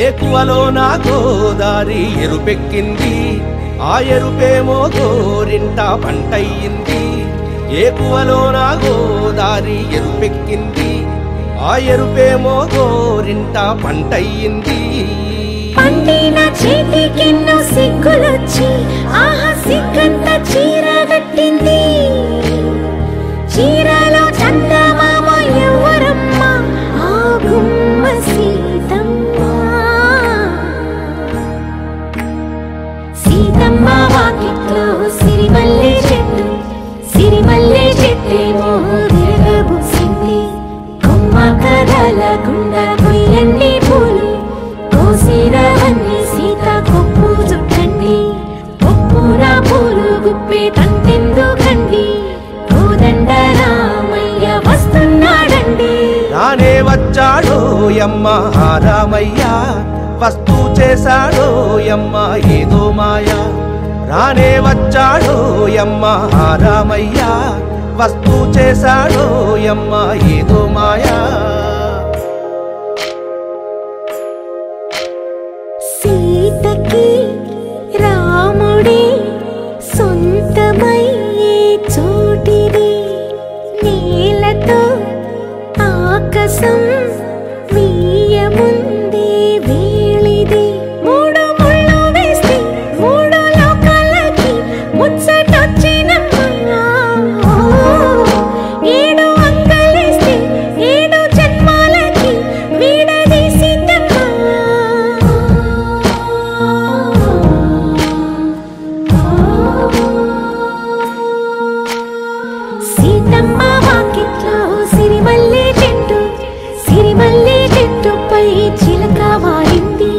ఏకువలో నా గోదారి ఎరుపెక్కింది, ఆ ఎరుపేమో గోరింట పంటయ్యింది. ఏకువలో నా గోదారి ఎరుపెక్కింది, ఆ ఎరుపేమో గోరింట పంటయ్యింది. పండిన చేతికెన్నో సిగ్గులొచ్చి ఆహా సిగ్గంత చీర కట్టింది. చీరలో చందమామ ఎవరమ్మ, ఆ గుమ్మ సీతమ్మ. సీతమ్మ వాకిట్లో సిరిమల్లె చెట్టు, సిరిమల్లె చెట్టేమో విరగబూసింది. కొమ్మ కదలకుండా కొయ్యండి పూలు, కోసిరవన్నీ సీత కొప్పు చుట్టండి. కొప్పున పూలు గుప్పే తంతెందుకండి, కోదండ రామయ్య వస్తున్నాడండి. రానే వచ్చాడో యమ్మ రామయ్య, వస్తూ చేశాడో యమ్మ ఏదో మాయా. రానే వచ్చాడో యమ్మ రామయ్య, వస్తూ చేశాడో యమ్మ ఏదో మాయా. సీతకి రాముడే సొంతమయ్యే చోటిది, నేలతో ఆకాశం వీయముందే వేళిది. మూడు ముళ్ళు వేస్తే మూడు లోకాలకి ముచ్చటొచ్చినమ్మా. ఏడు అంగలేస్తే ఏడు జన్మాలకి వీడదీసిందమ్మా. సీతమ్మ వాకిట్లో సిరిమల్లె చెట్టు, సిరిమల్లె చెట్టుపై చిలక వాలింది.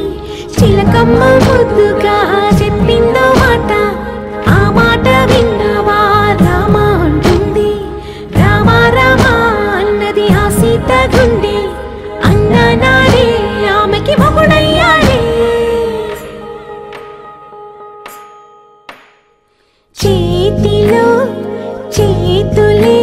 చిలకమ్మ ముద్దుగా చెప్పిందో మాట, ఆ మాట విన్నవా రామ అంటుంది. రామ రామ అన్నది ఆ సీత గుండె, అన్ననాడే ఆమెకి మొగుడయ్యాడే. చేతిలో చేతులే